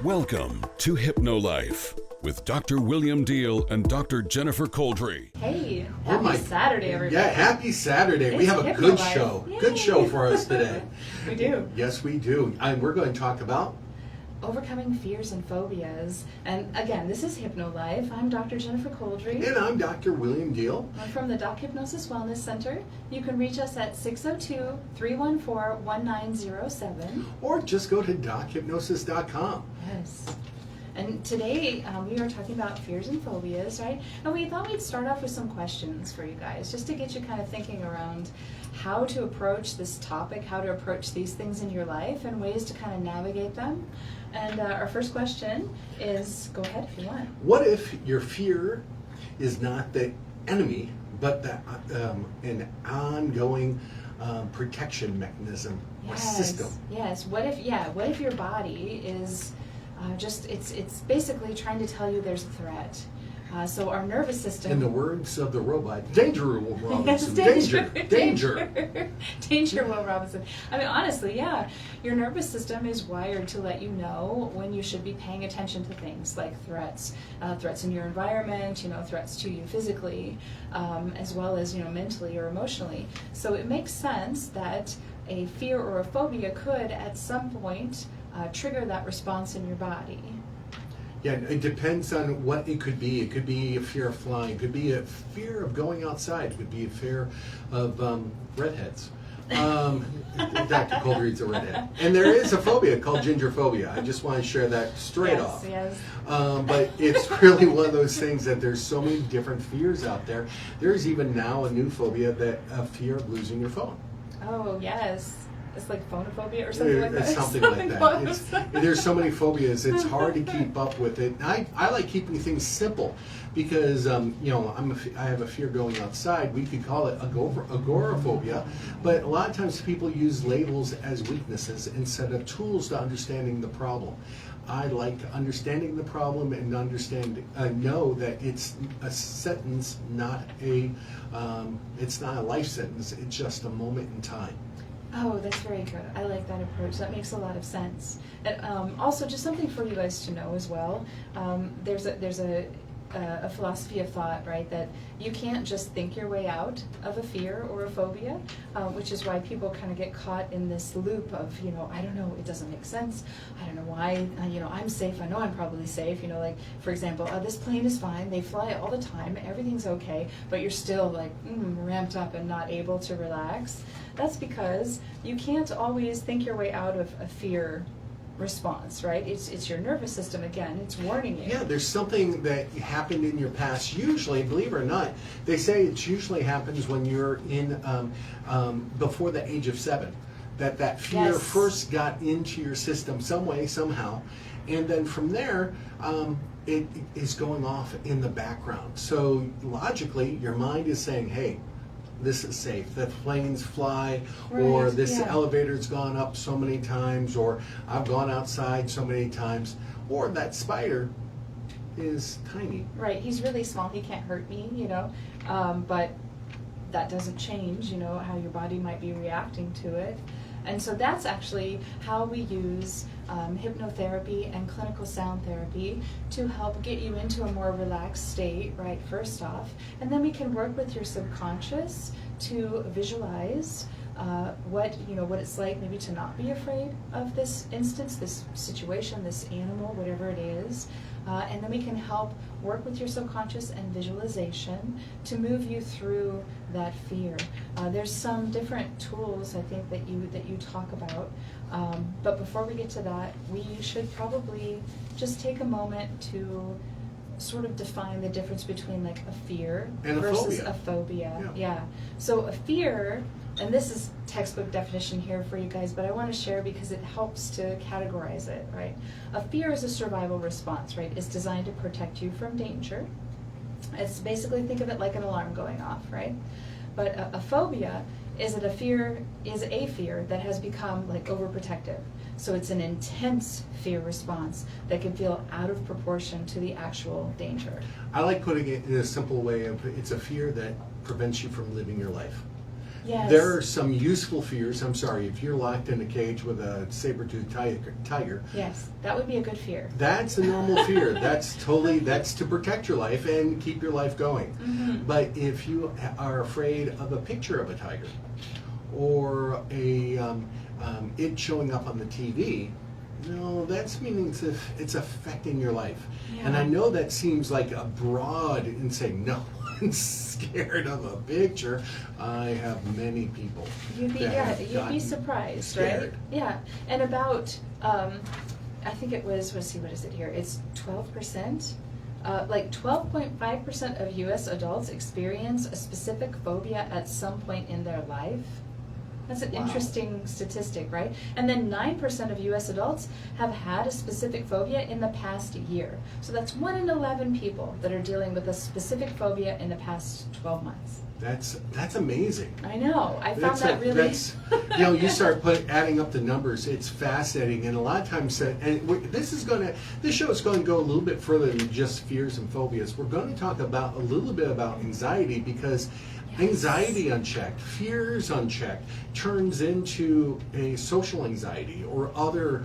Welcome to Hypno Life with Dr. William Deihl and Dr. Jennifer Couldry. Hey, happy Saturday, everybody. Yeah, happy Saturday. We have a Hypno good Life. show. Yay. Good show for us today. We do. Yes, we do. And we're going to talk about... Overcoming fears and phobias. And again, this is Hypno Life. I'm Dr. Jennifer Couldry. And I'm Dr. William Deihl. I'm from the Doc Hypnosis Wellness Center. You can reach us at 602-314-1907. Or just go to dochypnosis.com. Yes. And today we are talking about fears and phobias, right? And we thought we'd start off with some questions for you guys, just to get you kind of thinking around how to approach this topic, how to approach these things in your life, and ways to kind of navigate them. And our first question is, go ahead if you want. What if your fear is not the enemy, but an ongoing protection mechanism or system? Yes. What if your body is it's basically trying to tell you there's a threat. So our nervous system... In the words of the robot, danger, Will Robinson. Yes, danger. Danger, Will Robinson. I mean, honestly, yeah. Your nervous system is wired to let you know when you should be paying attention to things like threats. Threats in your environment, threats to you physically, as well as, mentally or emotionally. So it makes sense that a fear or a phobia could, at some point, trigger that response in your body. Yeah, it depends on what it could be. It could be a fear of flying. It could be a fear of going outside. It could be a fear of redheads. Dr. Couldry's a redhead. And there is a phobia called gingerphobia. I just want to share that straight off. Yes. But it's really one of those things that there's so many different fears out there. There's even now a new phobia, a fear of losing your phone. Oh, yes. It's like phonophobia or something like that. It's something like that. There's so many phobias. It's hard to keep up with it. I like keeping things simple because I have a fear going outside. We could call it agoraphobia, but a lot of times people use labels as weaknesses instead of tools to understanding the problem. I like understanding the problem and know that it's a sentence, it's not a life sentence. It's just a moment in time. Oh, that's very good. I like that approach. That makes a lot of sense. And also, just something for you guys to know as well. There's a philosophy of thought, right, that you can't just think your way out of a fear or a phobia, which is why people kind of get caught in this loop of, I don't know, it doesn't make sense. I don't know why, I'm safe. I know I'm probably safe. Like, for example, this plane is fine. They fly all the time. Everything's okay, but you're still like ramped up and not able to relax. That's because you can't always think your way out of a fear response, right? It's your nervous system again. It's warning you. Yeah, there's something that happened in your past. Usually, believe it or not, they say it usually happens when you're in before the age of 7. That fear first got into your system some way, somehow, and then from there, it is going off in the background. So logically, your mind is saying, "Hey, this is safe. The planes fly, or this elevator's gone up so many times, or I've gone outside so many times, or that spider is tiny." Right, he's really small. He can't hurt me, but that doesn't change, how your body might be reacting to it. And so that's actually how we use hypnotherapy and clinical sound therapy to help get you into a more relaxed state, right, first off. And then we can work with your subconscious to visualize what it's like maybe to not be afraid of this instance, this situation, this animal, whatever it is. And then we can help work with your subconscious and visualization to move you through that fear. There's some different tools, I think, that you talk about. But before we get to that, we should probably just take a moment to sort of define the difference between like a fear and versus a phobia. Yeah. So a fear, and this is textbook definition here for you guys, but I want to share because it helps to categorize it, right? A fear is a survival response, right? It's designed to protect you from danger. It's basically, think of it like an alarm going off, right? But a phobia is a fear that has become like overprotective. So it's an intense fear response that can feel out of proportion to the actual danger. I like putting it in a simple way of it's a fear that prevents you from living your life. Yes. There are some useful fears. I'm sorry, if you're locked in a cage with a saber-toothed tiger. Yes, that would be a good fear. That's a normal fear. That's to protect your life and keep your life going. Mm-hmm. But if you are afraid of a picture of a tiger or it showing up on the TV, no, that's meaning it's affecting your life. Yeah. And I know that seems like a broad and saying no one's scared of a picture. I have many people. You'd be surprised, scared. right? Yeah, and about I think it was, let's see, what is it here? It's 12%. Like 12.5% of U.S. adults experience a specific phobia at some point in their life. That's an interesting statistic, right? And then 9% of U.S. adults have had a specific phobia in the past year. So that's 1 in 11 people that are dealing with a specific phobia in the past 12 months. That's amazing. I know. I found that really. You start adding up the numbers. It's fascinating, and a lot of times, this show is going to go a little bit further than just fears and phobias. We're going to talk about a little bit about anxiety, because anxiety unchecked, fears unchecked, turns into a social anxiety or other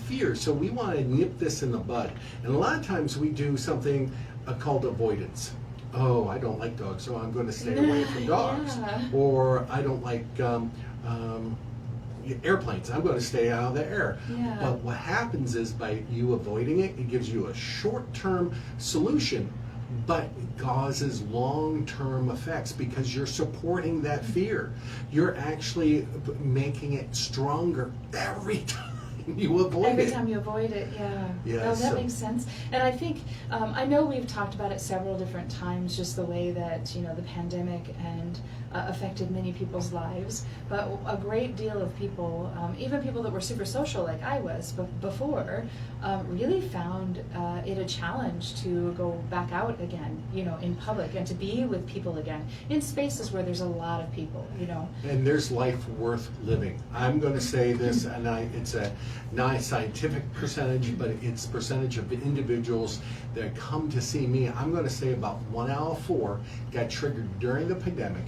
fears. So we want to nip this in the bud. And a lot of times we do something called avoidance. Oh, I don't like dogs, so I'm going to stay away from dogs. Yeah. Or I don't like airplanes, I'm going to stay out of the air. Yeah. But what happens is, by you avoiding it, it gives you a short-term solution, but it causes long-term effects because you're supporting that fear. You're actually making it stronger every time you avoid it. Every time you avoid it, yeah. Yeah, No, that makes sense. And I think, I know we've talked about it several different times, just the way that, the pandemic and affected many people's lives. But a great deal of people, even people that were super social like I was before, really found it a challenge to go back out again, in public, and to be with people again, in spaces where there's a lot of people, And there's life worth living. I'm going to say this, and it's a not a scientific percentage, but it's percentage of individuals that come to see me. I'm going to say about 1 out of 4 got triggered during the pandemic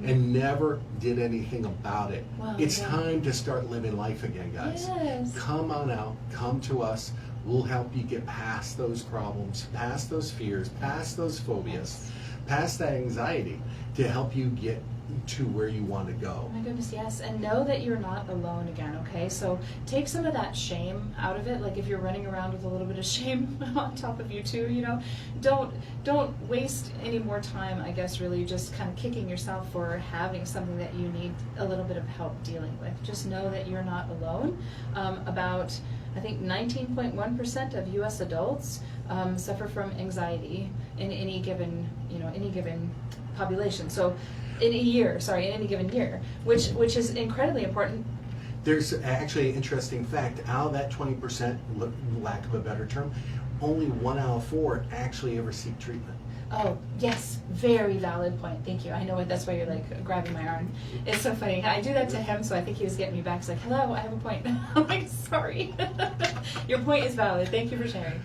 and never did anything about it. Wow, it's yeah. time to start living life again, guys. Yes. Come on out, come to us. We'll help you get past those problems, past those fears, past those phobias, past that anxiety, to help you get to where you want to go. Oh my goodness, yes. And know that you're not alone again, okay? So take some of that shame out of it. Like if you're running around with a little bit of shame on top of you too, don't waste any more time, I guess, really just kind of kicking yourself for having something that you need a little bit of help dealing with. Just know that you're not alone. About, I think, 19.1% of U.S. adults suffer from anxiety in any given population. So in any given year, which is incredibly important. There's actually an interesting fact. Out of that 20%, lack of a better term, only 1 out of 4 actually ever seek treatment. Oh, yes, very valid point. Thank you. I know it. That's why you're like grabbing my arm. It's so funny. I do that to him, so I think he was getting me back. He's like, hello, I have a point. I'm like, sorry. Your point is valid. Thank you for sharing.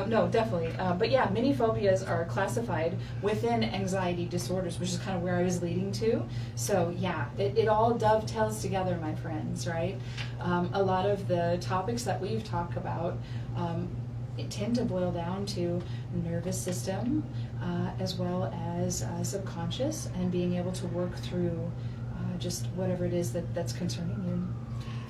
No, definitely. But yeah, many phobias are classified within anxiety disorders, which is kind of where I was leading to. So yeah, it all dovetails together, my friends, right? A lot of the topics that we've talked about tend to boil down to nervous system, as well as subconscious, and being able to work through just whatever it is that's concerning you.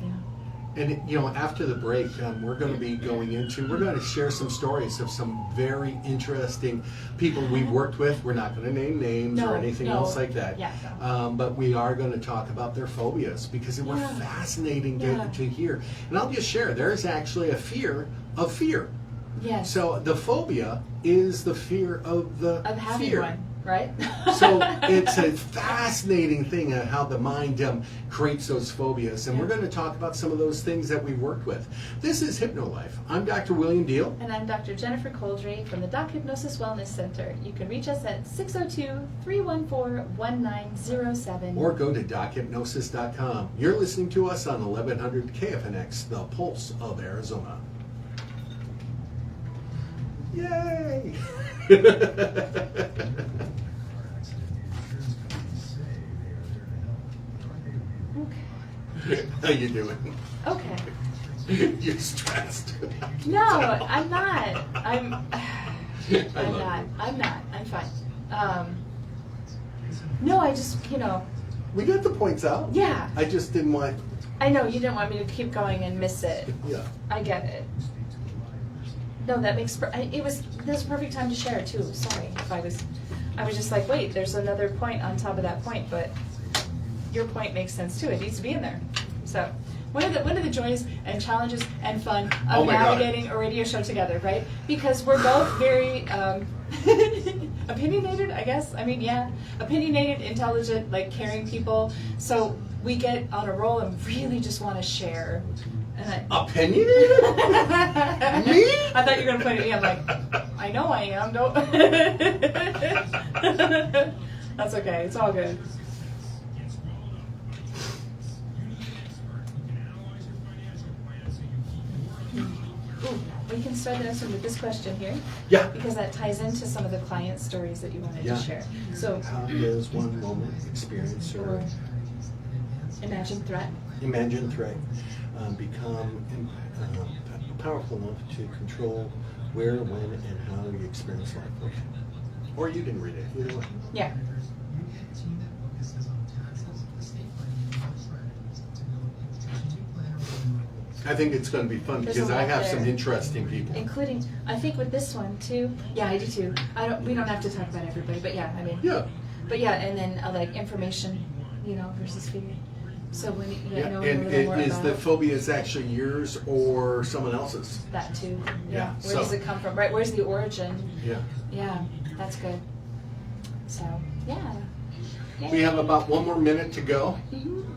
Yeah. And after the break, we're going to be we're going to share some stories of some very interesting people we've worked with. We're not going to name names or anything else like that. Yeah, but we are going to talk about their phobias, because they were fascinating to hear. And I'll just share, there's actually a fear of fear. Yes. So the phobia is the fear of the having fear. one, right? So it's a fascinating thing how the mind creates those phobias. And we're going to talk about some of those things that we've worked with. This is Hypno Life. I'm Dr. William Deihl. And I'm Dr. Jennifer Couldry from the Doc Hypnosis Wellness Center. You can reach us at 602-314-1907. Or go to dochypnosis.com. You're listening to us on 1100 KFNX, the Pulse of Arizona. Yay! How you doing? Okay. You're stressed. No, I'm not. I'm love not. I'm fine. No, I just, We got the points out. Yeah. I just didn't want. I know you didn't want me to keep going and miss it. Yeah. I get it. No, that makes this was a perfect time to share too. Sorry if I was just like, wait, there's another point on top of that point, but your point makes sense too. It needs to be in there. So one of the joys and challenges and fun of navigating a radio show together, right? Because we're both very opinionated, I guess. I mean, yeah, opinionated, intelligent, like caring people. So we get on a roll and really just want to share. And Opinionated? Me? I thought you were going to point at me. I'm like, I know I am. Don't. That's okay. It's all good. Ooh, we can start the next one with this question here. Yeah. Because that ties into some of the client stories that you wanted to share. So, how does one moment experience or imagined threat become powerful enough to control where, when, and how you experience life? Or you didn't read it, either way. Yeah. I think it's going to be fun There's because a lot I have there. some interesting people. Including, I think with this one too. Yeah, I do too. We don't have to talk about everybody, but yeah, I mean. Yeah. But yeah, and then like information, versus fear. So when you know a and little more is about the phobias actually yours or someone else's? that too. Yeah, Where does so- it come from? Right. Where's the origin? Yeah. Yeah, that's good. So yeah. We have about 1 more minute to go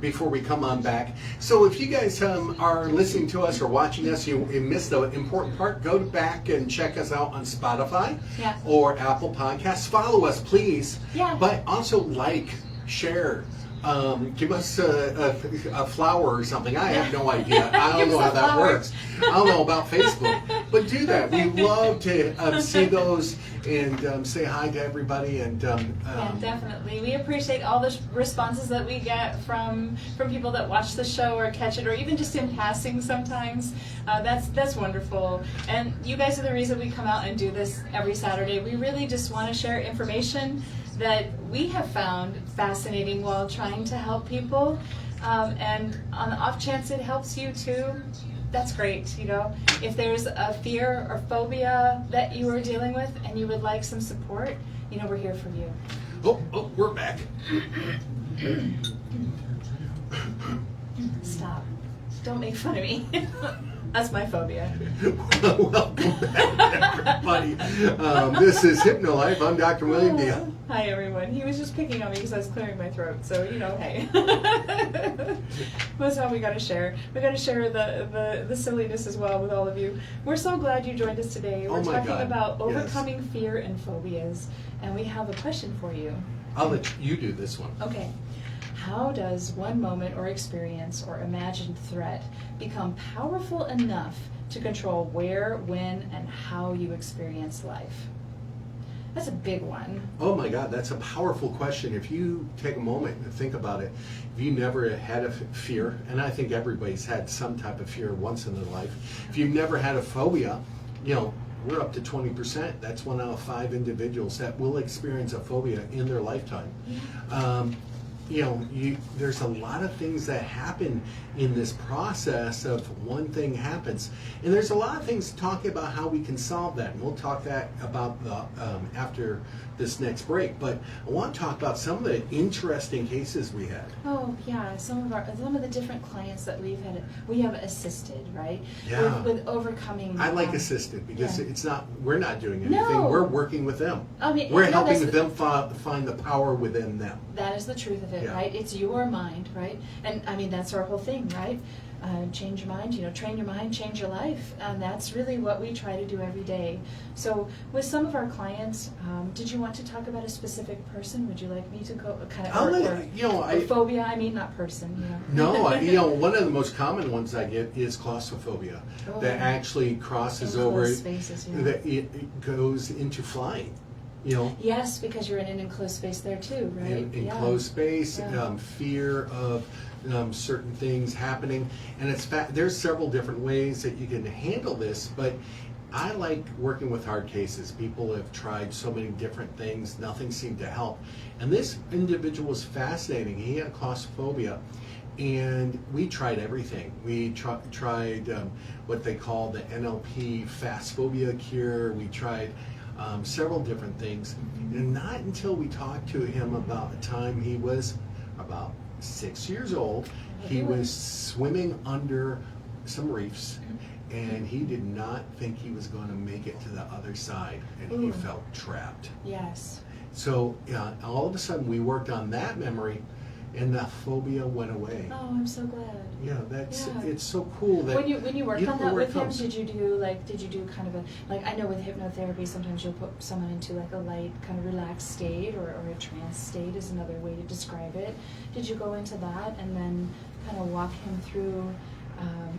before we come on back. So if you guys are listening to us or watching us, you missed the important part, go back and check us out on Spotify or Apple Podcasts. Follow us, please. Yeah. But also like, share. Give us a flower or something. I have no idea. I don't know how that works. I don't know about Facebook. But do that. We love to see those and say hi to everybody. And yeah, definitely. We appreciate all the responses that we get from people that watch the show or catch it, or even just in passing sometimes. That's wonderful. And you guys are the reason we come out and do this every Saturday. We really just want to share information that we have found fascinating while trying to help people. And on the off chance it helps you too, that's great. If there's a fear or phobia that you are dealing with and you would like some support, we're here for you. Oh, we're back. Stop. Don't make fun of me. That's my phobia. Welcome back, everybody. This is Hypno Life. I'm Dr. William Deihl. Hi, everyone. He was just picking on me because I was clearing my throat. So, hey. That's how we got to share. We got to share the silliness as well with all of you. We're so glad you joined us today. We're talking about overcoming fear and phobias. And we have a question for you. I'll let you do this one. Okay. How does one moment or experience or imagined threat become powerful enough to control where, when, and how you experience life? That's a big one. Oh my God, that's a powerful question. If you take a moment and think about it, if you never had a fear, and I think everybody's had some type of fear once in their life, if you've never had a phobia, we're up to 20%. That's 1 out of 5 individuals that will experience a phobia in their lifetime. There's a lot of things that happen in this process of one thing happens. And there's a lot of things talking about how we can solve that. And we'll talk about after this next break. But I want to talk about some of the interesting cases we had. Oh, yeah. Some of the different clients that we have assisted, right? Yeah. With overcoming. I like assisted because we're not doing anything. No. We're working with them. We're helping them find the power within them. That is the truth of it, right? It's your mind, right? And that's our whole thing, right? Change your mind, train your mind, change your life. And that's really what we try to do every day. So with some of our clients, did you want to talk about a specific person? Would you like me to go or phobia, not person, No, one of the most common ones I get is claustrophobia that actually crosses over, spaces, that it goes into flying. You know, Yes, because you're in an enclosed space there too, right? in Yeah. enclosed space, Yeah. fear of certain things happening, and there's several different ways that you can handle this, but I like working with hard cases. People have tried so many different things, nothing seemed to help. And this individual was fascinating. He had claustrophobia, and we tried everything. We tried what they call the NLP fast phobia cure. We tried several different things. And not until we talked to him about the time he was about 6 years old, he was swimming under some reefs, and he did not think he was going to make it to the other side, and he felt trapped. Yes. So all of a sudden we worked on that memory, and the phobia went away. Oh, I'm so glad. Yeah, Yeah. it's so cool that When you worked you on don't know that where it with him, comes. did you do kind of a, like, I know with hypnotherapy sometimes you'll put someone into like a light kind of relaxed state, or a trance state is another way to describe it. Did you go into that and then kind of walk him through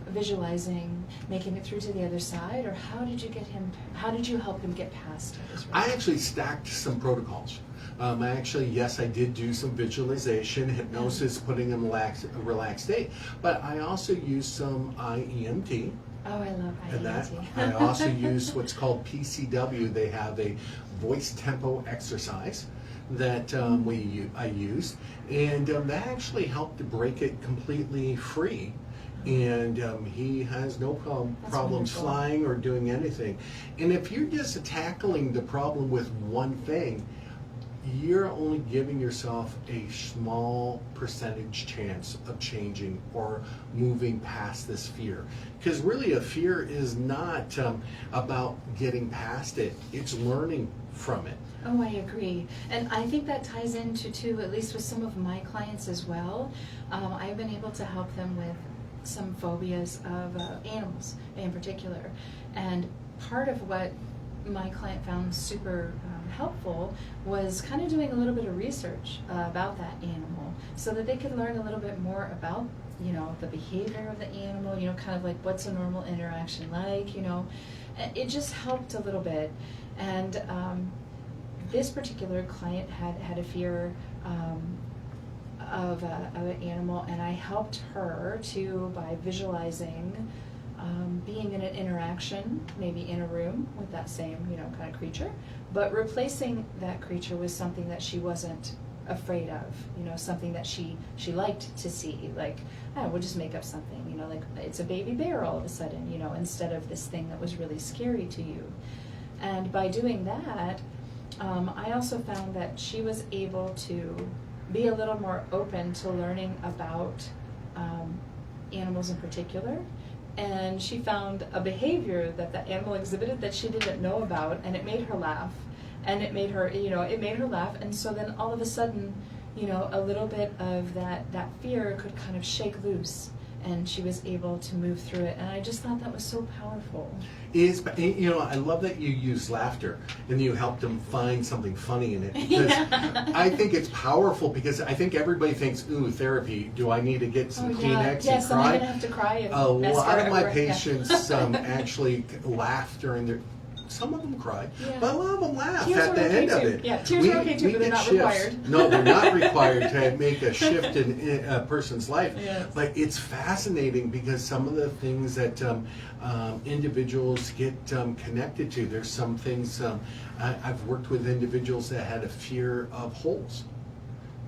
visualizing making it through to the other side, or how did you help him get past it? I actually stacked some protocols. Yes, I did do some visualization, hypnosis, putting him in a relaxed state, but I also used some IEMT. Oh, I love And that IEMT. I also use what's called PCW. They have a voice tempo exercise that I used, and that actually helped to break it completely free. And he has no problems wonderful. flying or doing anything. And if you're just tackling the problem with one thing, you're only giving yourself a small percentage chance of changing or moving past this fear. Because really a fear is not about getting past it, it's learning from it. Oh, I agree. And I think that ties into, too, at least with some of my clients as well. I've been able to help them with some phobias of animals in particular. And part of what my client found super helpful was kind of doing a little bit of research about that animal, so that they could learn a little bit more about, the behavior of the animal, kind of like what's a normal interaction like, It just helped a little bit. And this particular client had a fear of an animal, and I helped her by visualizing being in an interaction, maybe in a room with that same, kind of creature, but replacing that creature with something that she wasn't afraid of, something that she liked to see, like, we'll just make up something, like it's a baby bear all of a sudden, instead of this thing that was really scary to you. And by doing that, I also found that she was able to be a little more open to learning about animals in particular. And she found a behavior that the animal exhibited that she didn't know about, and it made her laugh. And it made her, laugh. And so then all of a sudden, a little bit of that fear could kind of shake loose, and she was able to move through it. And I just thought that was so powerful. I love that you use laughter and you helped them find something funny in it, because I think it's powerful, because I think everybody thinks, ooh, therapy, do I need to get some Kleenex and yes, I'm cry? going to have to cry. And A lot of my everywhere. patients actually laugh during their. Some of them cry, but a lot of them laugh Tears at are the okay end of too. it. Yeah, tears are okay too, but they're get not shifts. required. No, they're not required to make a shift in a person's life. Yes. But it's fascinating, because some of the things that individuals get connected to, there's some things, I've worked with individuals that had a fear of holes,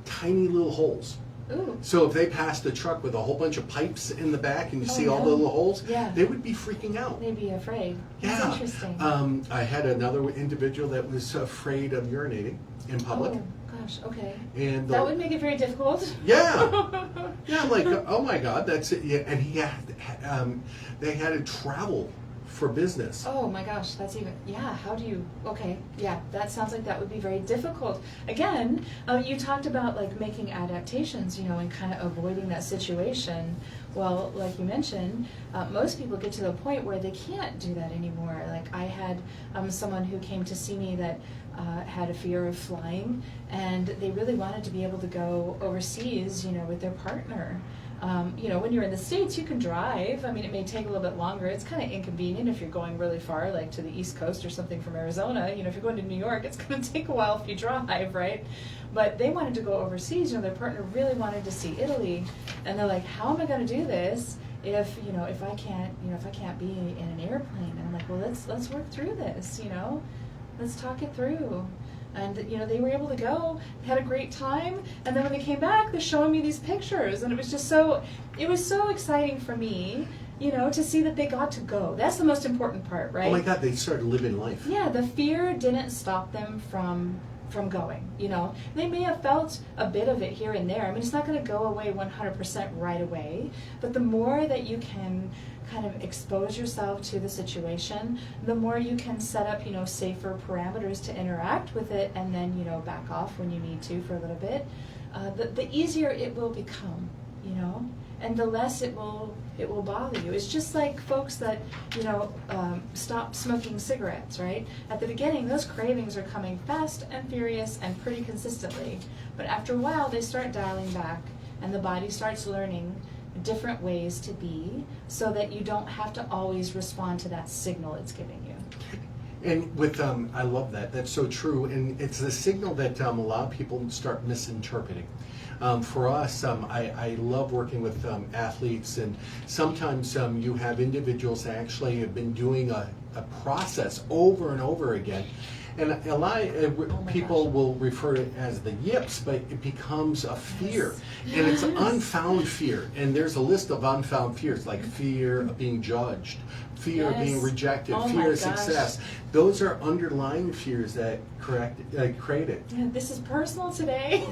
tiny little holes. Ooh. So if they passed a truck with a whole bunch of pipes in the back and you see all the no. little holes, Yeah. they would be freaking out. They'd be afraid. Yeah. That's interesting. I had another individual that was afraid of urinating in public. Oh, gosh, okay. And That would make it very difficult. Yeah. Yeah, I'm like, oh my God, that's it. Yeah, and he had, they had to travel for business. Oh my gosh, that's even, how do you, okay, that sounds like that would be very difficult. Again, you talked about like making adaptations, and kind of avoiding that situation. Well, like you mentioned, most people get to the point where they can't do that anymore. Like I had someone who came to see me that had a fear of flying, and they really wanted to be able to go overseas, with their partner. You know, when you're in the States, you can drive. I mean, it may take a little bit longer. It's kind of inconvenient if you're going really far, like to the East Coast or something from Arizona. You know, if you're going to New York, it's going to take a while if you drive, right? But they wanted to go overseas. You know, their partner really wanted to see Italy, and they're like, "How am I going to do this if I can't be in an airplane?" And I'm like, "Well, let's work through this. You know, let's talk it through." And, you know, they were able to go, had a great time, and then when they came back, they're showing me these pictures, and it was so exciting for me, you know, to see that they got to go. That's the most important part, right? Oh my God, they started living life. Yeah, the fear didn't stop them from going, you know. They may have felt a bit of it here and there. I mean, it's not going to go away 100% right away, but the more that you can kind of expose yourself to the situation, the more you can set up, you know, safer parameters to interact with it, and then, you know, back off when you need to for a little bit. The easier it will become, you know, and the less it will bother you. It's just like folks that, you know, stop smoking cigarettes, right? At the beginning, those cravings are coming fast and furious and pretty consistently, but after a while, they start dialing back, and the body starts learning different ways to be, so that you don't have to always respond to that signal it's giving you. And with, I love that. That's so true. And it's the signal that a lot of people start misinterpreting. For us, I love working with athletes, and sometimes you have individuals that actually have been doing a process over and over again. And a lot of people will refer to it as the yips, but it becomes a fear. Yes. And it's an unfound fear. And there's a list of unfound fears, like fear of being judged, fear of being rejected, fear of success. Those are underlying fears that create it. Yeah, this is personal today.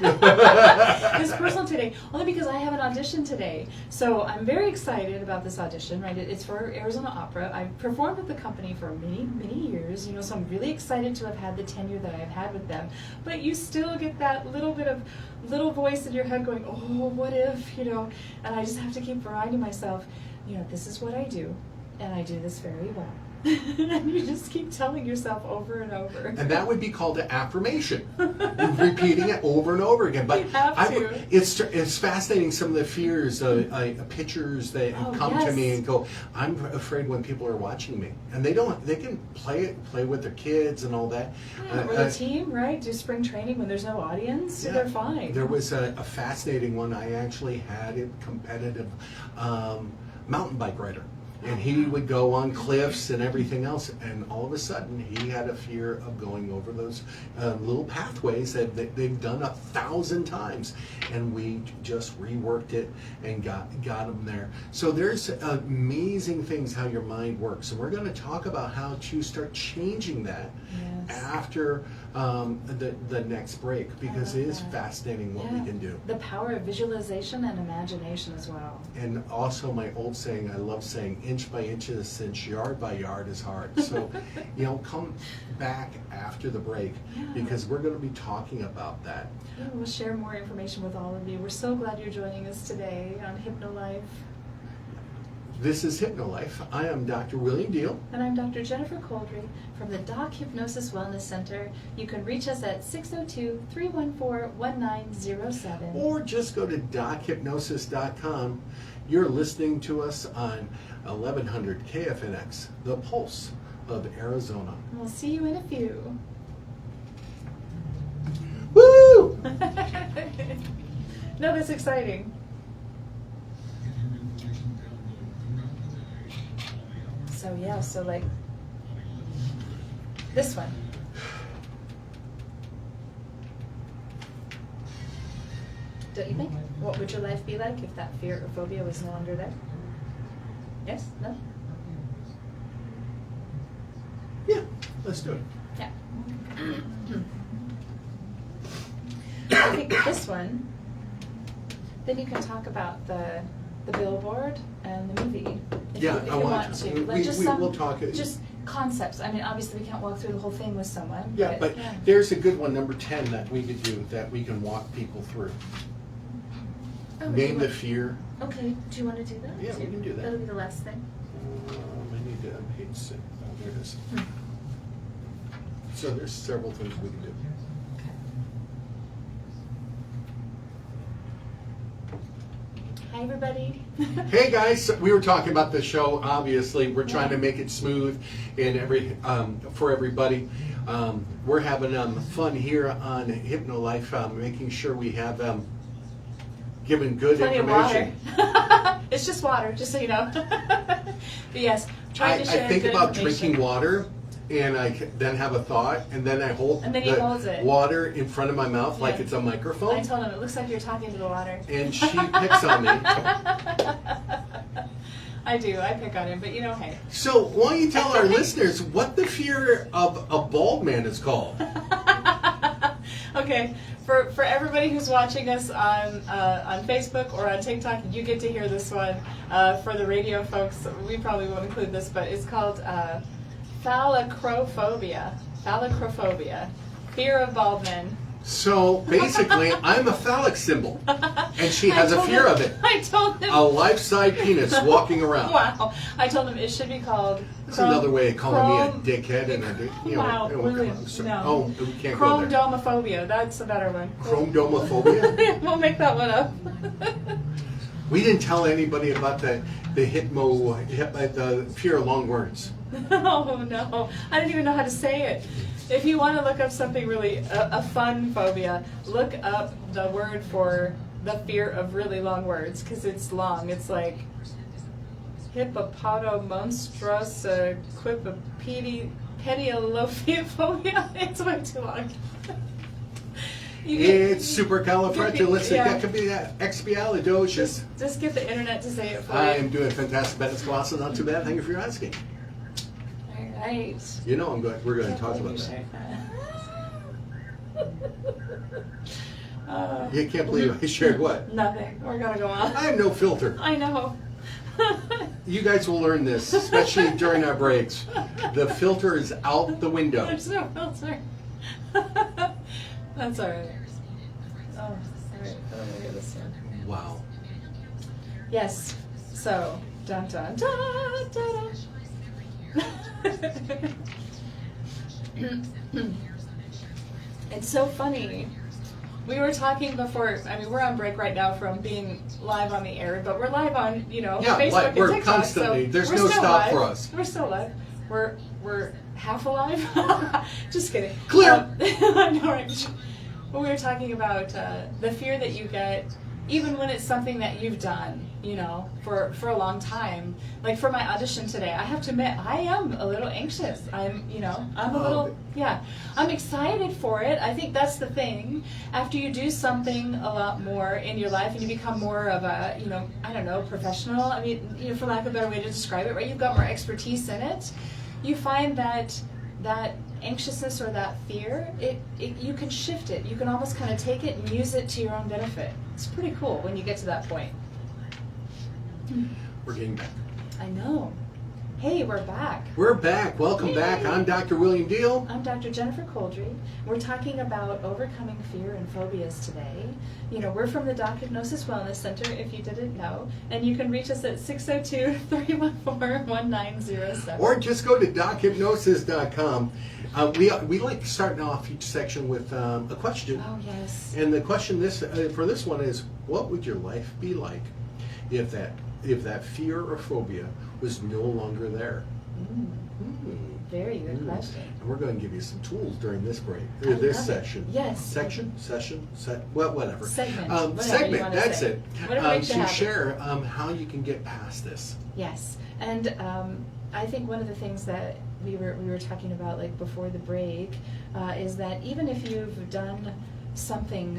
This is personal today, only because I have an audition today. So I'm very excited about this audition, right? It's for Arizona Opera. I've performed with the company for many, many years, you know, so I'm really excited to have had the tenure that I've had with them. But you still get that little voice in your head going, oh, what if, you know, and I just have to keep reminding myself, you know, this is what I do, and I do this very well. And you just keep telling yourself over and over. And that would be called an affirmation. Repeating it over and over again. But you have to. It's fascinating, some of the fears, pictures that come to me and go, I'm afraid when people are watching me. And they can play with their kids and all that. Yeah, or the team, right? Do spring training when there's no audience, so they're fine. There was a fascinating one. I actually had a competitive mountain bike rider. And he would go on cliffs and everything else, and all of a sudden he had a fear of going over those little pathways that they've done 1,000 times, and we just reworked it and got him there. So there's amazing things how your mind works, and we're going to talk about how to start changing that after the next break, because it is fascinating what we can do. The power of visualization and imagination as well. And also my old saying, I love saying, inch by inch is a cinch, yard by yard is hard. So, you know, come back after the break, because we're going to be talking about that. Yeah, we'll share more information with all of you. We're so glad you're joining us today on Hypno Life. This is Hypno Life. I am Dr. William Deihl. And I'm Dr. Jennifer Couldry from the Doc Hypnosis Wellness Center. You can reach us at 602-314-1907. Or just go to dochypnosis.com. You're listening to us on 1100 KFNX, the pulse of Arizona. And we'll see you in a few. Woo! No, that's exciting. So yeah, so like this one. Don't you think? What would your life be like if that fear or phobia was no longer there? Yes? No? Yeah, let's do it. Yeah. I think this one, then you can talk about the billboard and the movie. If you want to. Like we'll talk. Just concepts. I mean, obviously we can't walk through the whole thing with someone. Yeah, but there's a good one, number 10, that we could do, that we can walk people through. Oh, Name the fear. Okay, do you want to do that? Yeah, we can do that. That'll be the last thing. I need to page 6. Oh, there it is. So there's several things we can do. Okay. Hi, everybody. Hey guys, we were talking about the show. Obviously, we're trying to make it smooth and for everybody. We're having fun here on Hypno Life, making sure we have given good Plenty information. of water. It's just water, just so you know. But yes, trying to share I think good about information. drinking water, and I then have a thought, and then I hold And then he holds it. water in front of my mouth like Yeah. it's a microphone. I told him, it looks like you're talking to the water. And she picks on me. I do. I pick on him, but you know, hey. So why don't you tell our listeners what the fear of a bald man is called? Okay, for everybody who's watching us on Facebook or on TikTok, you get to hear this one. For the radio folks, we probably won't include this, but it's called phallacrophobia. Phallacrophobia. Fear of bald men. So basically, I'm a phallic symbol, and she has I a told fear him- of it. I told him. A life-size penis walking around. Wow. I told him it should be called. That's another way of calling me chrome- a dickhead and a dick. You know, Wow, you know, William, so- no. Oh, we can't go there. Chromodomophobia. That's a better one. Chromodomophobia? We'll make that one up. We didn't tell anybody about the fear of long words. Oh no, I didn't even know how to say it. If you want to look up something really, a fun phobia, look up the word for the fear of really long words, because it's long. It's like hippopotomonstrous quipedilophophobia. It's way too long. It's supercalifragilisticexpialidocious. Just get the internet to say it for you. I am doing fantastic. It's colossal, not too bad. Thank you for asking. All right. You know, we're going to talk about that. You can't believe I shared what? Nothing. We're gonna go on. I have no filter. I know. You guys will learn this, especially during our breaks. The filter is out the window. There's no filter. That's all right. Oh, all right. Let me hear this one. Wow. Yes. So, dun dun dun dun. Dun. It's so funny. We were talking before. I mean, we're on break right now from being live on the air, but we're live on, Facebook like, and we're TikTok. constantly. So There's we're no still stop live. for us. We're still live. We're half alive. Just kidding. Clear. I know, right? But we were talking about the fear that you get, even when it's something that you've done, for a long time. Like for my audition today, I have to admit, I am a little anxious. I'm a little, I'm excited for it. I think that's the thing. After you do something a lot more in your life and you become more of a, professional, I mean, for lack of a better way to describe it, right? You've got more expertise in it. You find that anxiousness or that fear, you can shift it. You can almost kind of take it and use it to your own benefit. It's pretty cool when you get to that point. We're getting back. I know. Hey, we're back. We're back. Welcome back. I'm Dr. William Deihl. I'm Dr. Jennifer Couldry. We're talking about overcoming fear and phobias today. We're from the Doc Hypnosis Wellness Center, if you didn't know, and you can reach us at 602-314-1907. Or just go to dochypnosis.com. We like starting off each section with a question. Oh, yes. And the question for this one is, what would your life be like if that fear or phobia was no longer there? Very good question. And we're going to give you some tools during this break, I love it. session. Yes. Whatever. Segment. Whatever you Segment, wanna that's say. it. Whatever makes you to happy. share how you can get past this. Yes, and I think one of the things that we were talking about like before the break is that even if you've done something,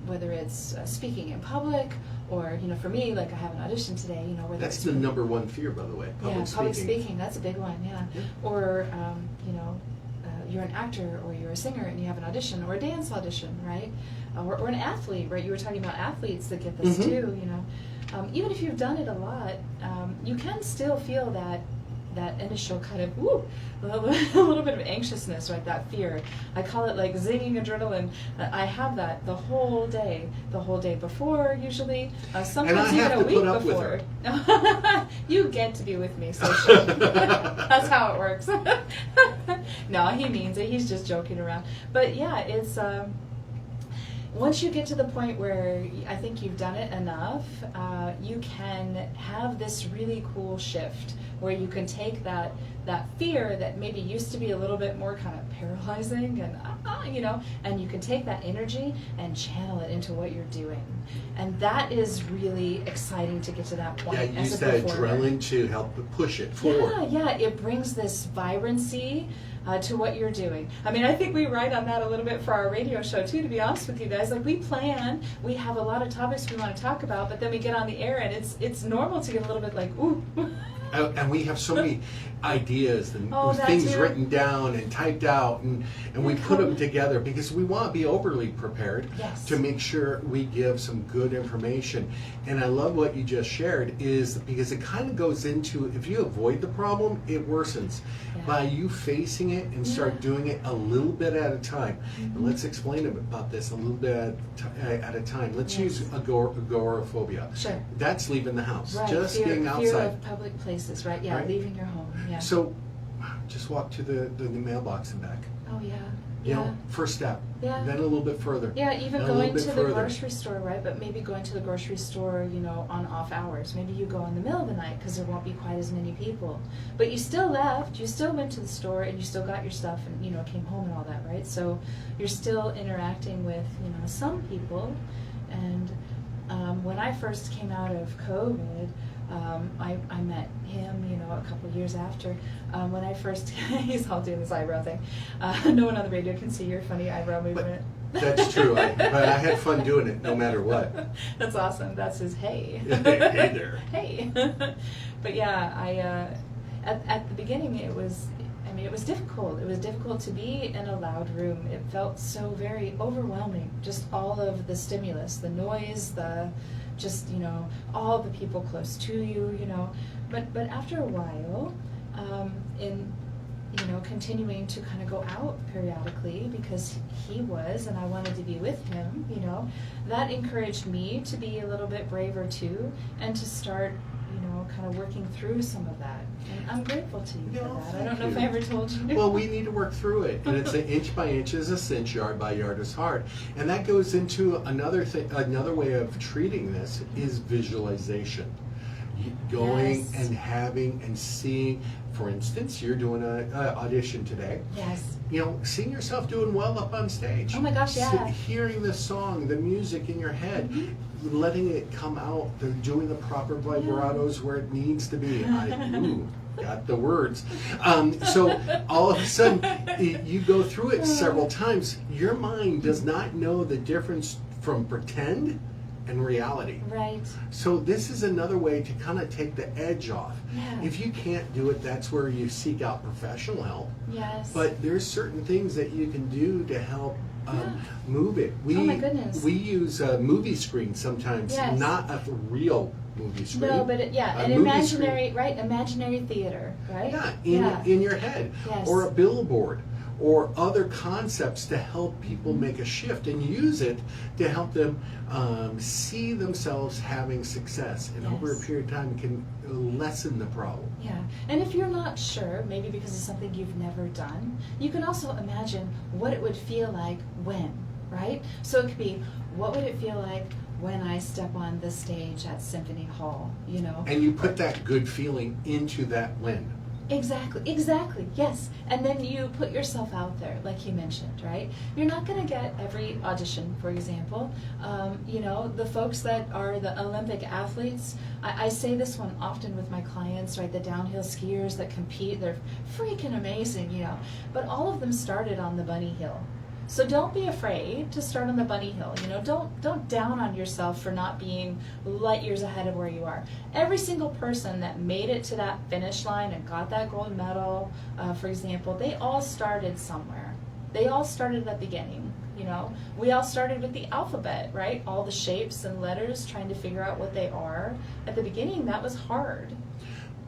whether it's speaking in public or for me, like I have an audition today, whether That's it's the number one fear, by the way. public speaking. That's a big one, yeah. Or you're an actor or you're a singer and you have an audition or a dance audition, right? Or an athlete, right? You were talking about athletes that get this too, even if you've done it a lot, you can still feel that initial kind of a little bit of anxiousness, right? That fear. I call it like zinging adrenaline. I have that the whole day before, usually. Sometimes and I even have a to week put up before. with her. You get to be with me, so that's how it works. No, he means it. He's just joking around. But yeah, once you get to the point where I think you've done it enough, you can have this really cool shift where you can take that fear that maybe used to be a little bit more kind of paralyzing and and you can take that energy and channel it into what you're doing. And that is really exciting to get to that point. Yeah, as use a that performer. adrenaline to help push it forward. Yeah, it brings this vibrancy to what you're doing. I mean, I think we write on that a little bit for our radio show too, to be honest with you guys. Like, we plan, we have a lot of topics we want to talk about, but then we get on the air and it's normal to get a little bit like, ooh. And we have so many ideas and that things too. written down and typed out, and we put them together because we want to be overly prepared to make sure we give some good information. And I love what you just shared, is because it kind of goes into, if you avoid the problem, it worsens. By you facing it and start doing it a little bit at a time. And let's explain about this a little bit at a time. Let's use agoraphobia. Sure. That's leaving the house, Right. just fear, being outside. Fear of public places, right? Yeah, Right. leaving your home. Yeah. So, just walk to the mailbox and back. Oh yeah. You know, first step. Yeah. Then a little bit further. Yeah, even then a little going bit to the further. grocery store, right? But maybe going to the grocery store, on off hours. Maybe you go in the middle of the night because there won't be quite as many people. But you still left, you still went to the store, and you still got your stuff and, came home and all that, right? So you're still interacting with, some people. And when I first came out of COVID, I met him, a couple of years after. When I first, he's all doing this eyebrow thing. No one on the radio can see your funny eyebrow movement. That's true, but I had fun doing it no matter what. That's awesome. That's his hey. Hey there. Hey. But yeah, at the beginning it was difficult. It was difficult to be in a loud room. It felt so very overwhelming. Just all of the stimulus, the noise, all the people close to you, But after a while, in continuing to kind of go out periodically because he was, and I wanted to be with him, that encouraged me to be a little bit braver too, and to start, kind of working through some of that. And I'm grateful to you for that. I don't know if I ever told you. Well, we need to work through it, and it's an inch by inch is a cinch, yard by yard is hard, and that goes into another thing. Another way of treating this is visualization. Going and having and seeing. For instance, you're doing an audition today. Yes. Seeing yourself doing well up on stage. Oh my gosh, yeah. Hearing the song, the music in your head, letting it come out, doing the proper vibratos where it needs to be. Got the words. So all of a sudden, you go through it several times. Your mind does not know the difference from pretend and reality. Right. So this is another way to kind of take the edge off. Yeah. If you can't do it, that's where you seek out professional help. Yes. But there's certain things that you can do to help move it. Oh my goodness. We use a movie screen sometimes, not a real movie screen. No, but an imaginary, right? Imaginary theater, right? Yeah, in your head. Yes. Or a billboard. Or other concepts to help people make a shift and use it to help them see themselves having success. And over a period of time can lessen the problem. Yeah. And if you're not sure, maybe because it's something you've never done, you can also imagine what it would feel like when, right? So it could be, what would it feel like when I step on the stage at Symphony Hall, And you put that good feeling into that when. Exactly, yes. And then you put yourself out there, like you mentioned, right? You're not going to get every audition, for example. The folks that are the Olympic athletes, I say this one often with my clients, right? The downhill skiers that compete, they're freaking amazing, But all of them started on the bunny hill. So don't be afraid to start on the bunny hill. Don't down on yourself for not being light years ahead of where you are. Every single person that made it to that finish line and got that gold medal, for example, they all started somewhere. They all started at the beginning. We all started with the alphabet, right? All the shapes and letters, trying to figure out what they are. At the beginning, that was hard.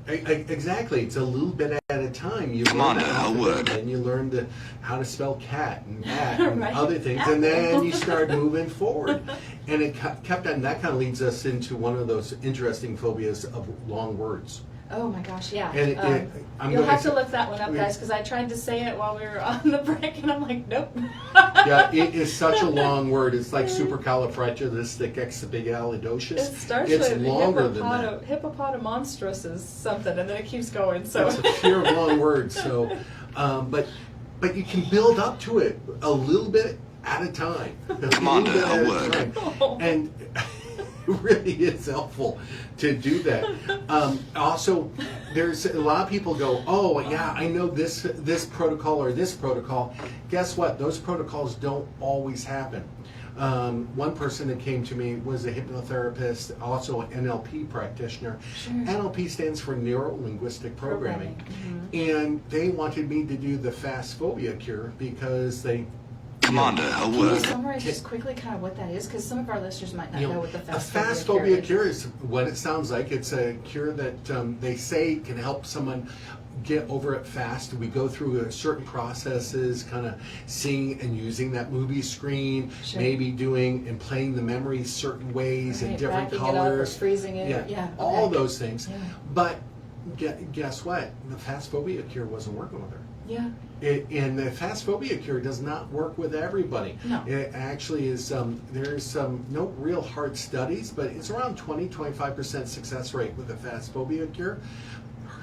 Exactly. It's a little bit at a time. You learn and you learn how to spell cat and cat and Right. other things, and then you start moving forward. And it kept on. That kind of leads us into one of those interesting phobias of long words. Oh my gosh, yeah. And you'll have to look that one up, guys, because I tried to say it while we were on the break, and I'm like, nope. Yeah, it is such a long word. It's like supercalifragilisticexpialidocious. It starts It's with longer than that. hippopotamonstrous is something, and then it keeps going. So It's a fear of long words. So, but you can build up to it a little bit at a time. Commander, a word. And it really is helpful to do that. Also, there's a lot of people go, oh yeah, I know this protocol or this protocol. Guess what? Those protocols don't always happen. One person that came to me was a hypnotherapist, also an NLP practitioner. Sure. NLP stands for Neuro-Linguistic Programming. And they wanted me to do the fast phobia cure because they... Commander, a Can you word. summarize just quickly kind of what that is? Because some of our listeners might not know what the a fast phobia cure is. What it sounds like. It's a cure that they say can help someone get over it fast. We go through certain processes, kind of seeing and using that movie screen, Sure. maybe doing and playing the memories certain ways in different backing colors. it up or freezing it. Yeah, all okay. those things. Yeah. But guess what? The fast phobia cure wasn't working with her. Yeah. And the fast phobia cure does not work with everybody. No. It actually is, there's no real hard studies, but it's around 20-25% success rate with the fast phobia cure.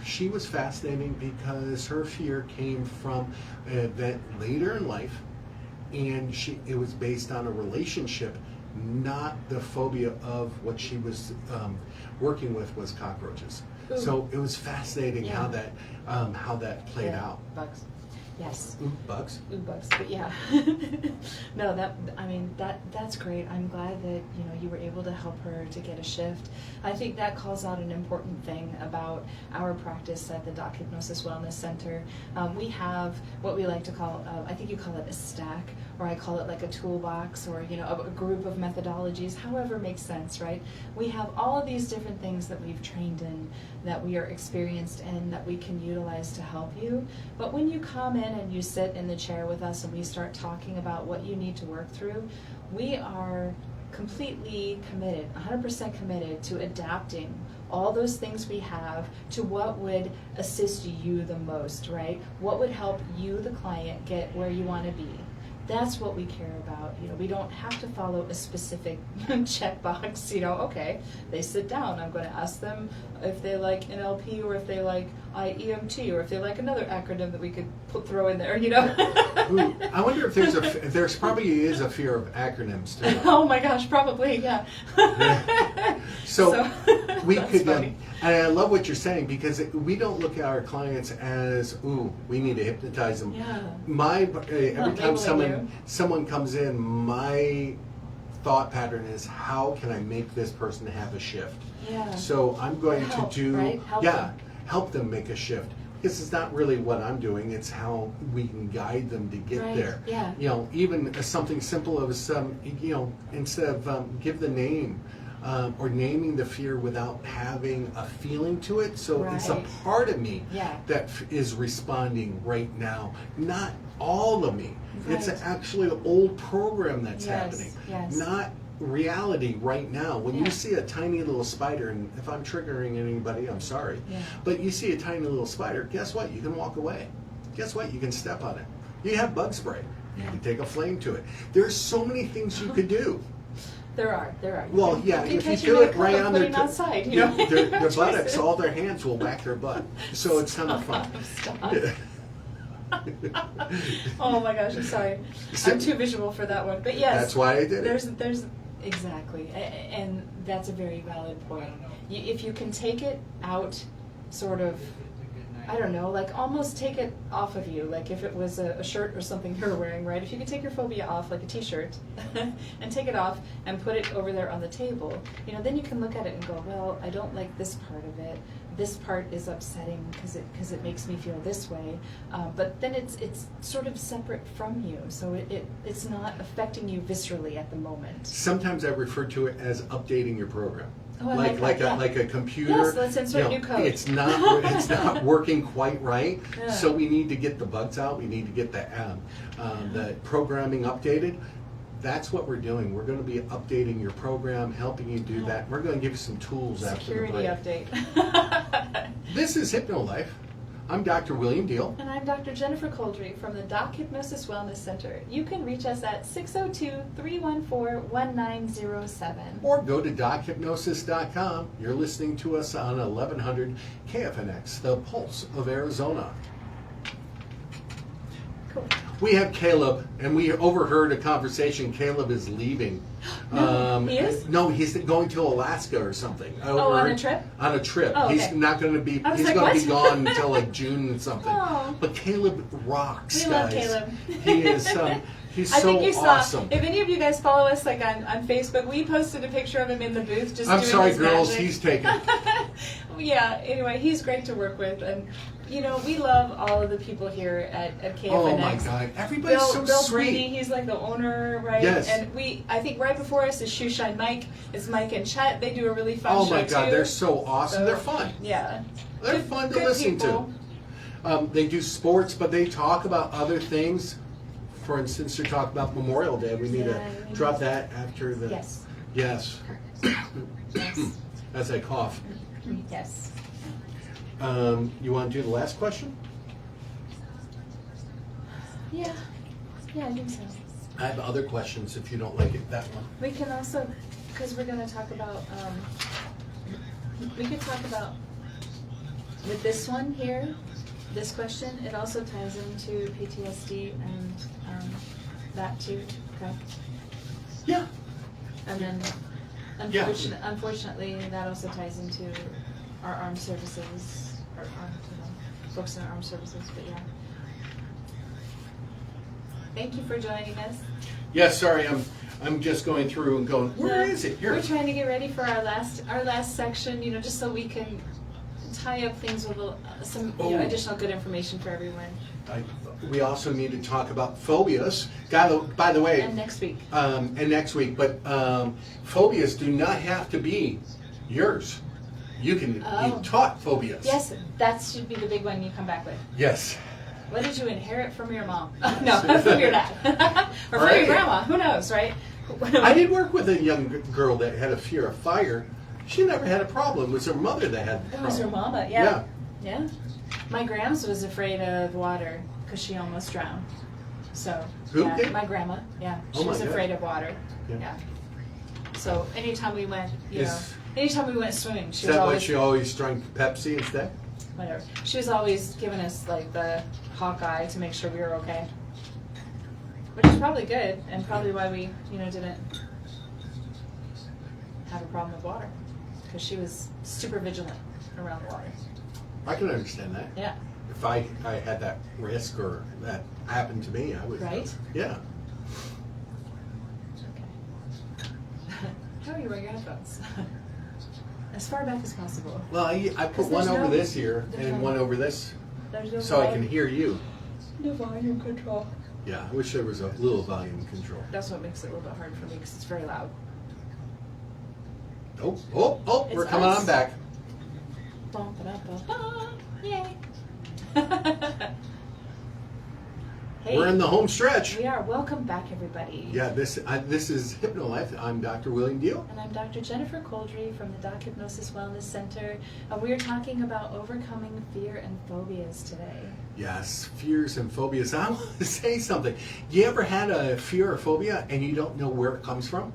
She was fascinating because her fear came from an event later in life, and it was based on a relationship, not the phobia of what she was working with was cockroaches. Ooh. So it was fascinating Yeah. how that played out. Bugs. Yes. Ooh, bugs. Ooh, bugs. But yeah. No, that's great. I'm glad that you were able to help her to get a shift. I think that calls out an important thing about our practice at the Doc Hypnosis Wellness Center. We have what we like to call, I think you call it a stack, or I call it like a toolbox, or a group of methodologies, however makes sense, right? We have all of these different things that we've trained in, that we are experienced in, that we can utilize to help you. But when you come in and you sit in the chair with us and we start talking about what you need to work through, we are completely committed, 100% committed to adapting all those things we have to what would assist you the most, right? What would help you, the client, get where you want to be. That's what we care about. We don't have to follow a specific checkbox. Okay, they sit down. I'm going to ask them if they like NLP or if they like IEMT or if they like another acronym that we could throw in there. Ooh, I wonder if there's probably is a fear of acronyms too. Oh my gosh, probably, yeah. So we could, funny. and I love what you're saying because we don't look at our clients as, ooh, we need to hypnotize them. Yeah. Every time labeling someone comes in, my thought pattern is, how can I make this person have a shift? Yeah. So I'm going Help, to do, right? help them make a shift. This is not really what I'm doing, it's how we can guide them to get Right, there. yeah. Even something simple as, instead of give the name, or naming the fear without having a feeling to it. So it's a Right. part of me Yeah. that is responding right now, not all of me. It's Right. actually an old program that's Yes, happening, yes. not reality right now. When Yeah. you see a tiny little spider, and if I'm triggering anybody, I'm sorry, Yeah. but you see a tiny little spider, guess what? You can walk away. Guess what? You can step on it. You have bug spray. You Yeah. can take a flame to it. There's so many things you could do. There are. Well, yeah, you if can you catch do them it in a right cup on and their put 'em outside, their buttocks, all their hands will whack their butt. So it's kind of fun. Stop. Oh my gosh, I'm sorry. I'm too visual for that one. But yes, That's why I did it. There's exactly, and that's a very valid point. If you can take it out, sort of, I don't know, like almost take it off of you, like if it was a shirt or something you're wearing, right? If you could take your phobia off, like a t-shirt, and take it off and put it over there on the table, then you can look at it and go, well, I don't like this part of it. This part is upsetting because it makes me feel this way. But then it's sort of separate from you, so it's not affecting you viscerally at the moment. Sometimes I refer to it as updating your program. Oh, I like that, like a computer. Yes, let's insert new code. It's not working quite right. Yeah. So we need to get the bugs out. We need to get the programming updated. That's what we're doing. We're going to be updating your program, helping you do that. We're going to give you some tools after the Security break. update. This is Hypno Life. I'm Dr. William Deihl. And I'm Dr. Jennifer Couldry from the Doc Hypnosis Wellness Center. You can reach us at 602-314-1907. Or go to dochypnosis.com. You're listening to us on 1100 KFNX, the Pulse of Arizona. Cool. We have Caleb, and we overheard a conversation. Caleb is leaving. He is? No, he's going to Alaska or something. On a trip? On a trip. Oh, okay. He's not going to be. I was He's like, going to what? be gone until like June and something. Oh. But Caleb rocks, We guys. love Caleb. He is. He's I so think you awesome. saw, if any of you guys follow us like on Facebook, we posted a picture of him in the booth just I'm doing sorry, his girls. magic. He's taken. Yeah, anyway, he's great to work with. And, you know, we love all of the people here at KFNX. Oh my God! Everybody's Bill so sweet. Brady, he's like the owner, right? Yes. And I think right before us is Shoeshine Mike. It's Mike and Chet. They do a really fun Oh show my God! too. They're so awesome. So, They're fun. Yeah. They're Good- fun to good listen people. to. They do sports, but they talk about other things. For instance, they talk about Memorial Day. We need Yeah, to we need drop to- that after the. Yes. Yes. Yes. As I cough. Yes. You want to do the last question? Yeah. Yeah, I think so. I have other questions if you don't like it, that one. We can also, because we're going to talk about, we could talk about, with this one here, this question, it also ties into PTSD and that too, correct? Yeah. And then, Yeah. unfortunately, that also ties into our armed services, or folks in our armed services, but yeah. Thank you for joining us. Yeah, sorry, I'm just going through and going, where No, is it? Here. We're trying to get ready for our last section, you know, just so we can tie up things with some additional good information for everyone. We also need to talk about phobias. By the way, And next week. But phobias do not have to be yours. You can be taught phobias. Yes, that should be the big one you come back with. Yes. What did you inherit from your mom? No, from your dad. Or from your grandma. Who knows, right? I did work with a young girl that had a fear of fire. She never had a problem. It was her mother that had the It problem. was her mama, yeah. Yeah. My grams was afraid of water because she almost drowned. So, Who yeah, did? my grandma, yeah. Oh She my was God. afraid of water. Yeah. Yeah. So, anytime we went, Is anytime we went swimming, she Is was that why always, she always drank Pepsi instead? whatever. She was always giving us like the hawk eye to make sure we were okay. Which is probably good, and probably why we, didn't have a problem with water. Because she was super vigilant around the water. I can understand that. Yeah. If I had that risk or that happened to me, I would. Right? Yeah. Okay. How are you wearing your headphones? As far back as possible. Well, I put 'Cause one there's over no- this ear there's and no- one over this, There's no so I can volume- hear you. No volume control. Yeah, I wish there was a little volume control. That's what makes it a little bit hard for me because it's very loud. Oh, It's we're coming us. on back. Bum, ba, da, ba, yay. Hey, We're in the home stretch. we are. Welcome back, everybody. Yeah, this is Hypno Life. I'm Dr. William Deihl. And I'm Dr. Jennifer Couldry from the Doc Hypnosis Wellness Center. And we're talking about overcoming fear and phobias today. Yes, fears and phobias. I want to say something. You ever had a fear or phobia and you don't know where it comes from?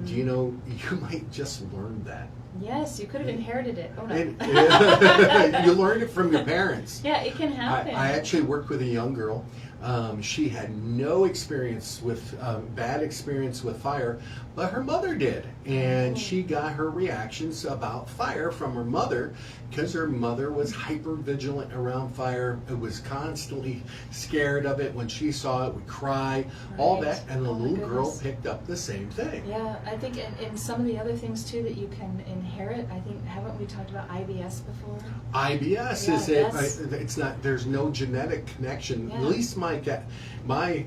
Do you know, you might just learn that. Yes, you could have inherited it. Oh, no. You learned it from your parents. Yeah, it can happen. I actually worked with a young girl. She had no experience with, bad experience with fire, but her mother did. And she got her reactions about fire from her mother because her mother was hyper vigilant around fire. It was constantly scared of it. When she saw it, would cry, all Right. that. And the Oh my little girl goodness. picked up the same thing. Yeah, I think in some of the other things too that you can inherit, I think, haven't we talked about IBS before? IBS Yeah, is it? that's- It's not. There's no genetic connection. Yeah. At least my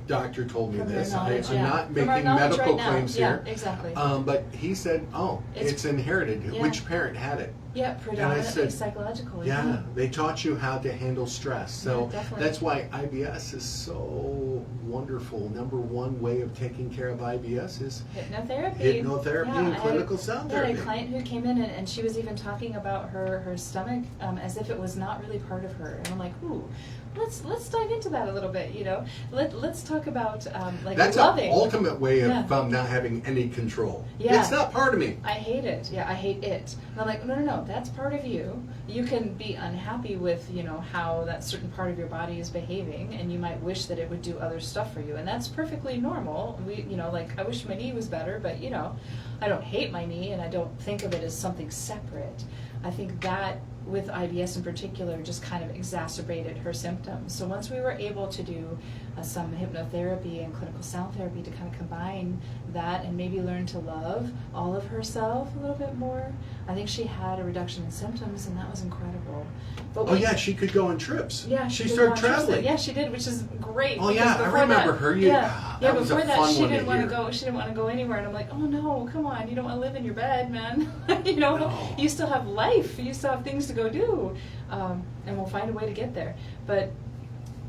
doctor told me From your this. knowledge, I'm yeah. not From our making knowledge medical right now. claims Yeah, here. exactly. But he said, "Oh, it's inherited. Yeah. Which parent had it?" Yeah, predominantly said, psychological. Yeah, they taught you how to handle stress. So definitely. that's why IBS is so wonderful. Number one way of taking care of IBS is Hypnotherapy. Hypnotherapy and clinical sound I had therapy. a client who came in and she was even talking about her stomach as if it was not really part of her. And I'm like, ooh, let's dive into that a little bit, you know. Let's talk about like that's loving. an ultimate way of Yeah. not having any control. Yeah. It's not part of me. I hate it. Yeah, I hate it. And I'm like, no, that's part of you. You can be unhappy with, you know, how that certain part of your body is behaving, and you might wish that it would do other stuff for you, and that's perfectly normal. You know, like, I wish my knee was better, but, you know, I don't hate my knee, and I don't think of it as something separate. I think that with IBS in particular just kind of exacerbated her symptoms. So once we were able to do some hypnotherapy and clinical sound therapy to kind of combine that and maybe learn to love all of herself a little bit more, I think she had a reduction in symptoms, and that was incredible. But Oh yeah, she could go on trips. yeah, she could started go on trips. traveling. Yeah, she did, which is great. Oh, because yeah, I before remember that, her. Yeah, That was a before that fun she one to didn't want to hear. go. She didn't want to go anywhere, and I'm like, oh no, come on, you don't want to live in your bed, man. You know, No. you still have life. You still have things to go do, and we'll find a way to get there. But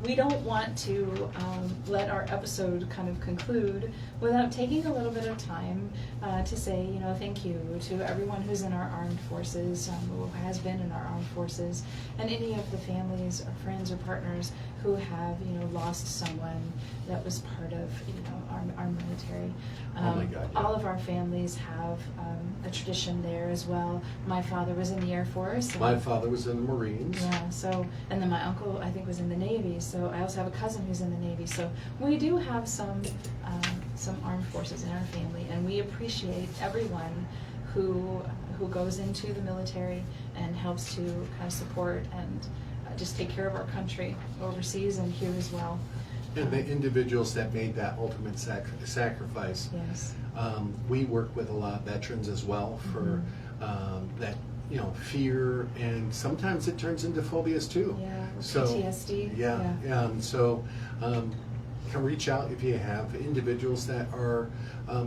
we don't want to let our episode kind of conclude without taking a little bit of time to say, you know, thank you to everyone who's in our armed forces, who has been in our armed forces, and any of the families or friends or partners who have, you know, lost someone that was part of, you know, our military. Oh my God, yeah. All of our families have a tradition there as well. My father was in the Air Force. My father was in the Marines. Yeah, so, and then my uncle, I think, was in the Navy, so I also have a cousin who's in the Navy, so we do have some armed forces in our family, and we appreciate everyone who goes into the military and helps to kind of support and just take care of our country overseas and here as well. And the individuals that made that ultimate sacrifice. Yes. We work with a lot of veterans as well for that, you know, fear, and sometimes it turns into phobias too. Yeah, So, PTSD. Yeah. So can reach out if you have individuals that are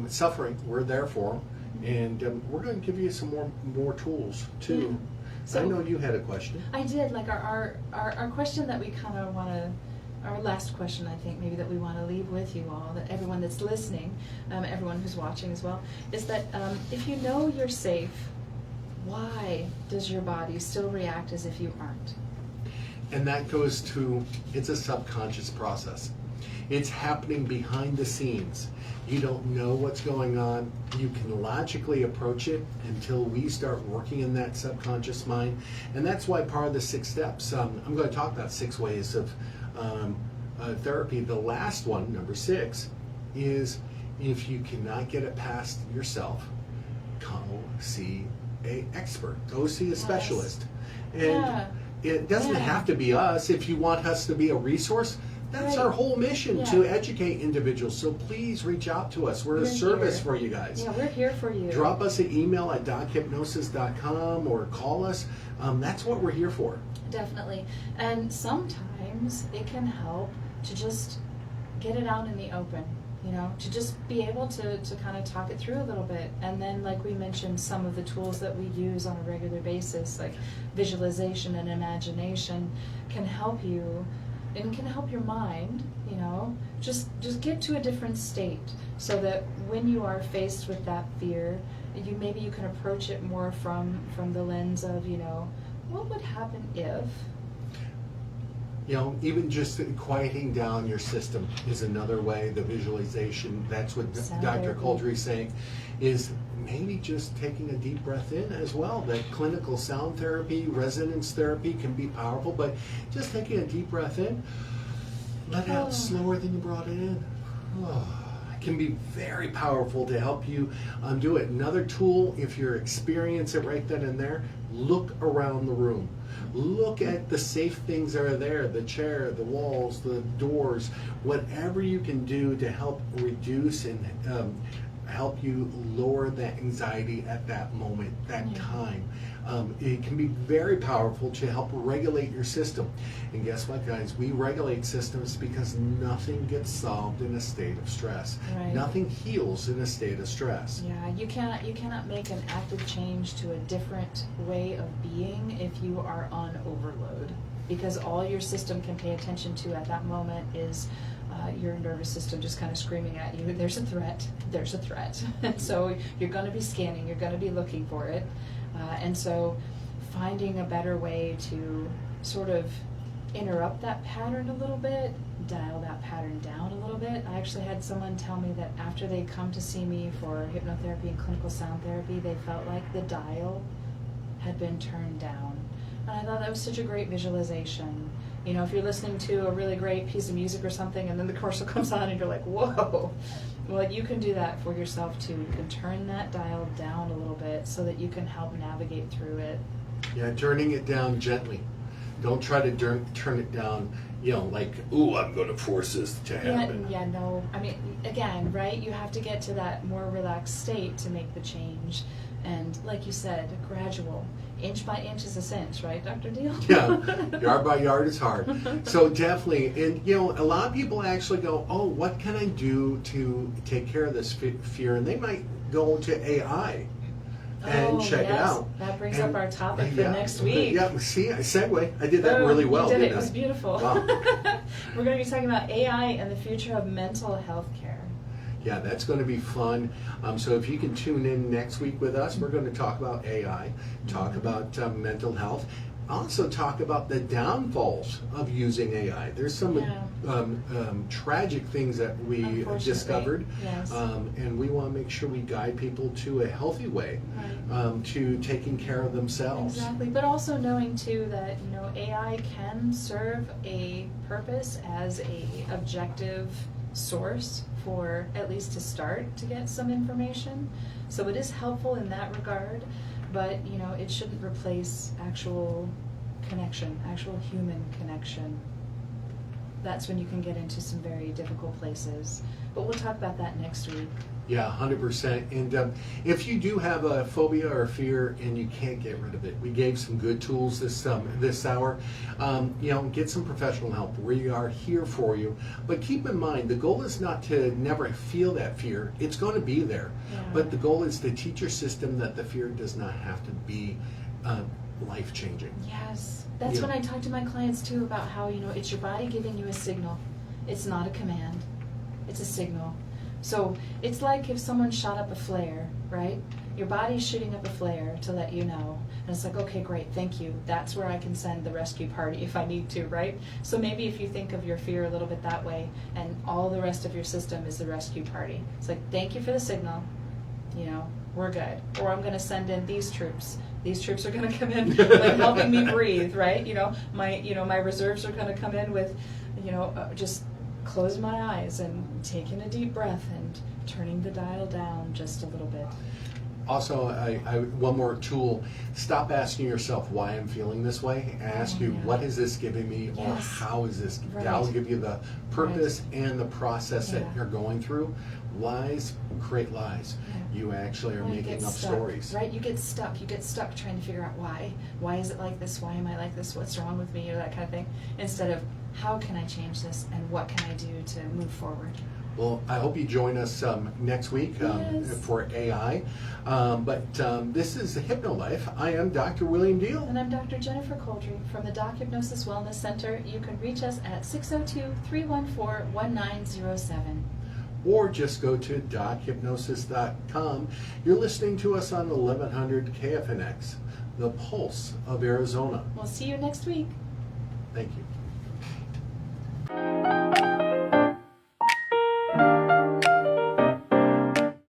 suffering. We're there for them, and we're going to give you some more tools too. Yeah. So- I know you had a question. I did, like our question that we kind of want to, our last question, I think, maybe that we want to leave with you all, that everyone that's listening, everyone who's watching as well, is that if you know you're safe, why does your body still react as if you aren't? And that goes to, it's a subconscious process. It's happening behind the scenes. You don't know what's going on. You can logically approach it until we start working in that subconscious mind. And that's why part of the 6 steps, I'm going to talk about 6 ways of therapy. The last one, number 6, is if you cannot get it past yourself, go see an expert. Go see a specialist. And Yeah. it doesn't Yeah. have to be us. If you want us to be a resource, that's our whole mission, to Yeah. educate individuals. So please reach out to us. We're a We're service here. for you guys. Yeah, we're here for you. Drop us an email at dochypnosis.com or call us. That's what we're here for. Definitely. And sometimes it can help to just get it out in the open, you know, to just be able to kind of talk it through a little bit. And then, like we mentioned, some of the tools that we use on a regular basis, like visualization and imagination, can help you and can help your mind, you know, just get to a different state so that when you are faced with that fear, maybe you can approach it more from the lens of, you know, what would happen if? You know, even just quieting down your system is another way. The visualization, that's what Sound Dr. therapy. Couldry saying, is maybe just taking a deep breath in as well. That clinical sound therapy, resonance therapy can be powerful, but just taking a deep breath in, let out slower than you brought it in. It can be very powerful to help you do it. Another tool, if you experience it right then and there, look around the room. Look at the safe things that are there, the chair, the walls, the doors, whatever you can do to help reduce and help you lower that anxiety at that moment, that time. It can be very powerful to help regulate your system. And guess what, guys? We regulate systems because nothing gets solved in a state of stress. Right. Nothing heals in a state of stress. Yeah, you cannot make an active change to a different way of being if you are on overload, because all your system can pay attention to at that moment is your nervous system just kind of screaming at you, there's a threat, there's a threat. And so you're going to be scanning, you're going to be looking for it. And so finding a better way to sort of interrupt that pattern a little bit, dial that pattern down a little bit. I actually had someone tell me that after they come to see me for hypnotherapy and clinical sound therapy, they felt like the dial had been turned down. And I thought that was such a great visualization. You know, if you're listening to a really great piece of music or something and then the commercial comes on and you're like, whoa. Well, you can do that for yourself too. You can turn that dial down a little bit so that you can help navigate through it. Yeah, turning it down gently. Don't try to turn it down, you know, like, ooh, I'm going to force this to happen. Yeah, no. I mean, again, right? You have to get to that more relaxed state to make the change. And like you said, gradual. Inch by inch is a cinch, right, Dr. Deihl? Yeah, yard by yard is hard. So definitely, and you know, a lot of people actually go, oh, what can I do to take care of this fear? And they might go to AI and check it out. That brings up our topic for next week. Yeah, see, I segue. I did that really well. You did it. Didn't It was beautiful. Wow. We're going to be talking about AI and the future of mental health care. Yeah, that's going to be fun. So if you can tune in next week with us, we're going to talk about AI, talk about mental health, also talk about the downfalls of using AI. There's some tragic things that we discovered, yes. And we want to make sure we guide people to a healthy way, to taking care of themselves. Exactly, but also knowing too that, you know, AI can serve a purpose as a objective source for, at least to start, to get some information. So it is helpful in that regard, but you know, it shouldn't replace actual connection, actual human connection. That's when you can get into some very difficult places. But we'll talk about that next week. Yeah, 100%. And if you do have a phobia or fear and you can't get rid of it, we gave some good tools this hour. You know, get some professional help. We are here for you. But keep in mind, the goal is not to never feel that fear. It's going to be there. Yeah. But the goal is to teach your system that the fear does not have to be life-changing. Yes. That's when I talk to my clients too about how, you know, it's your body giving you a signal. It's not a command. It's a signal. So it's like if someone shot up a flare, right? Your body's shooting up a flare to let you know. And it's like, okay, great, thank you. That's where I can send the rescue party if I need to, right? So maybe if you think of your fear a little bit that way, and all the rest of your system is the rescue party. It's like, thank you for the signal. You know, we're good. Or I'm going to send in these troops. These troops are going to come in, like, helping me breathe, right? You know, my reserves are going to come in with, you know, just closing my eyes and taking a deep breath and turning the dial down just a little bit. Also, one more tool. Stop asking yourself why I'm feeling this way. Ask what is this giving me, or how is this? Right. That'll give you the purpose and the process that you're going through. Lies create lies. Yeah. You actually are making up stories. Right? You get stuck. You get stuck trying to figure out why. Why is it like this? Why am I like this? What's wrong with me? Or that kind of thing. Instead of, how can I change this and what can I do to move forward? Well, I hope you join us next week for AI. But this is Hypno Life. I am Dr. William Deihl. And I'm Dr. Jennifer Couldry from the Doc Hypnosis Wellness Center. You can reach us at 602-314-1907. Or just go to dochypnosis.com. You're listening to us on 1100 KFNX, the pulse of Arizona. We'll see you next week. Thank you.